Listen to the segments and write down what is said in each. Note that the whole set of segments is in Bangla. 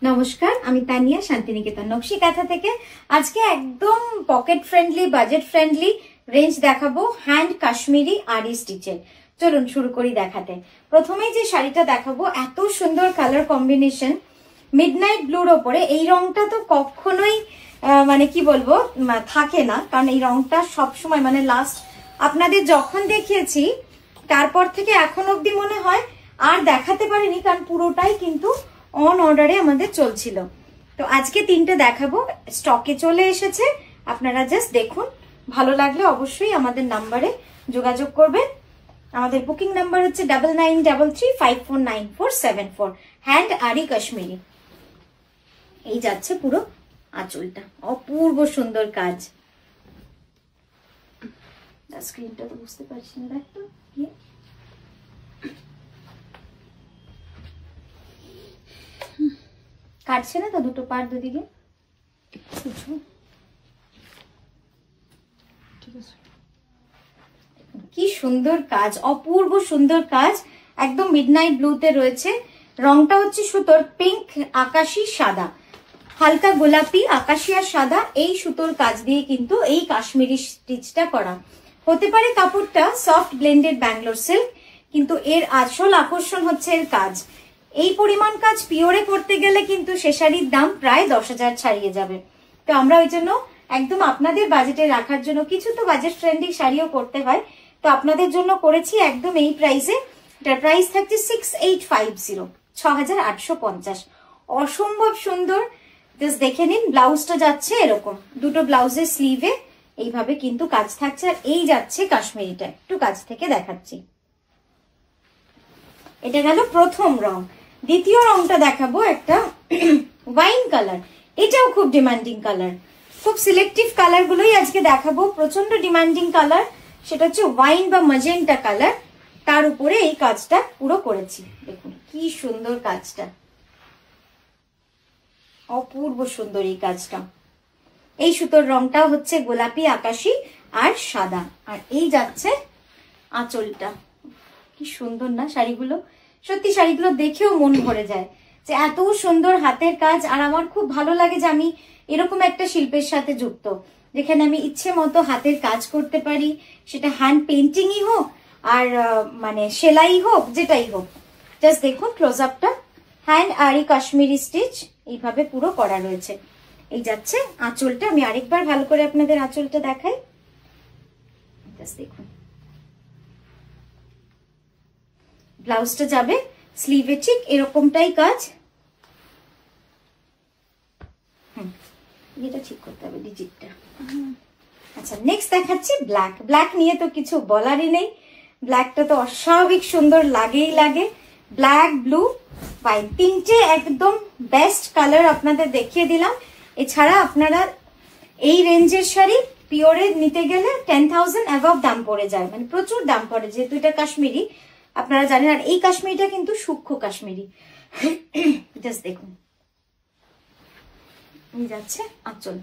নমস্কার, আমি তানিয়া শান্তিনিকেতন নকশি কাঁথা থেকে। আজকে একদম pocket friendly, budget friendly range দেখাবো হ্যান্ড কাশ্মীরি আরি স্টিচের। চলুন শুরু করি দেখাতে। প্রথমেই যে শাড়িটা দেখাবো, এত সুন্দর কালার কম্বিনেশন, মিডনাইট ব্লুর ওপরে। এই রংটা তো কখনোই মানে কি বলবো থাকে না, কারণ এই রংটা সবসময় মানে লাস্ট আপনাদের যখন দেখিয়েছি তারপর থেকে এখন অব্দি মনে হয় আর দেখাতে পারিনি, কারণ পুরোটাই কিন্তু অন অর্ডারে আমাদের চলছিল। তো আজকে তিনটে দেখাবো, স্টকে চলে এসেছে। আপনারা জাস্ট দেখুন, ভালো লাগলে অবশ্যই আমাদের নাম্বারে যোগাযোগ করবেন। আমাদের বুকিং নাম্বার হচ্ছে 9933549474। হ্যান্ড আরি কাশ্মীরি। এই যাচ্ছে পুরো আঁচলটা, অপূর্ব সুন্দর কাজ। স্ক্রিনটা তো বুঝতে পারছি না, দেখতো কাটছে না তো, দুটো পার দুদিকে কি সুন্দর কাজ, অপূর্ব সুন্দর কাজ। একদম মিডনাইট ব্লুতে রয়েছে। রংটা হচ্ছে সুতোর পিঙ্ক, আকাশি, সাদা, হালকা গোলাপি, আকাশি আর সাদা। এই সুতোর কাজ দিয়ে কিন্তু এই কাশ্মীরি স্টিচটা করা। হতে পারে কাপড়টা সফট ব্লেন্ডেড ব্যাঙ্গালোর সিল্ক, কিন্তু এর আসল আকর্ষণ হচ্ছে এর কাজ। এই পরিমাণ কাজ পিওরে করতে গেলে কিন্তু সে শাড়ির দাম প্রায় 10,000 ছাড়িয়ে যাবে। তো আমরা ওই জন্য একদম আপনাদের বাজেটে রাখার জন্য, কিছু তো বাজেট ফ্রেন্ডলি শাড়িও করতে হয়, তো আপনাদের জন্য করেছি একদম এই প্রাইসে। এটার প্রাইস থাকছে 6850, 6850। অসম্ভব সুন্দর। জাস্ট দেখে নিন, ব্লাউজটা যাচ্ছে এরকম, দুটো ব্লাউজের স্লিভে এইভাবে কিন্তু কাজ থাকছে। আর এই যাচ্ছে কাশ্মীরিটা, একটু কাছ থেকে দেখাচ্ছি। এটা গেল প্রথম রং। দ্বিতীয় রংটা দেখাবো একটা ওয়াইন কালার। এটাও খুব ডিমান্ডিং কালার, খুব সিলেক্টিভ কালার গুলোই আজকে দেখাবো। প্রচন্ড ডিমান্ডিং কালার, সেটা হচ্ছে ওয়াইন বা ম্যাজেন্টা কালার। তার উপরে এই কাজটা পুরো করেছি। দেখুন কি সুন্দর কাজটা, অপূর্ব সুন্দর এই কাজটা। এই সুতোর রংটা হচ্ছে গোলাপি, আকাশি আর সাদা। আর এই যাচ্ছে আঁচলটা। কি সুন্দর না শাড়িগুলো, সত্যি শাড়িগুলো দেখেও মন ভরে যায় যে এত সুন্দর হাতের কাজ। আর আমার খুব ভালো লাগে যে আমি এরকম একটা শিল্পের সাথে যুক্ত, যেখানে আমি ইচ্ছে মতো হাতের কাজ করতে পারি, সেটা হ্যান্ড পেন্টিংই হোক আর মানে সেলাই হোক, যেটাই হোক। জাস্ট দেখুন ক্লোজ আপটা, হ্যান্ড আরি কাশ্মীরি স্টিচ এইভাবে পুরো করা রয়েছে। এই যাচ্ছে আঁচলটা। আমি আরেকবার ভালো করে আপনাদের আঁচলটা দেখাই। জাস্ট দেখুন, ব্লাউজটা যাবে স্লিভে ঠিক এরকমটাই কাজ। এটা ঠিক করতে হবে ডিজিটটা। আচ্ছা, নেক্সট দেখাচ্ছি ব্ল্যাক। ব্ল্যাক নিয়ে তো কিছু বলারই নেই, ব্ল্যাকটা তো অস্বাভাবিক সুন্দর লাগেই লাগে। ব্ল্যাক, ব্লু, হোয়াইট, তিনটে একদম বেস্ট কালার আপনাদের দেখিয়ে দিলাম। এছাড়া আপনারা এই রেঞ্জের শাড়ি পিওরে নিতে গেলে 10,000 অ্যাবভ দাম পড়ে যায়, মানে প্রচুর দাম পড়ে, যেহেতু এটা কাশ্মীরি আপনারা জানেন। আর এই কাশ্মীরিটা কিন্তু সূক্ষ্ম কাশ্মীরি। জাস্ট দেখুন, এই যাচ্ছে আঁচল।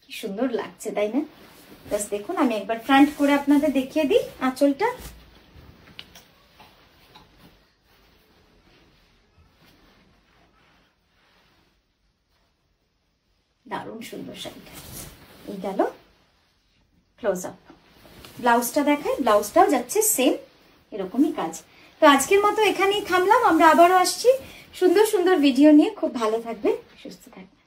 কি সুন্দর লাগছে, তাই না? জাস্ট দেখুন, আমি একবার ফ্রন্ট করে আপনাদের দেখিয়ে দিই আঁচলটা। দারুণ সুন্দর শাড়িটা। এই গেল ক্লোজ আপ। ব্লাউজটা দেখাই, ব্লাউজটাও যাচ্ছে সেম এরকমই কাজ। তো আজকের মতো এখানেই থামলাম। আমরা আবারও আসছি সুন্দর সুন্দর ভিডিও নিয়ে। খুব ভালো থাকবেন, সুস্থ থাকবেন।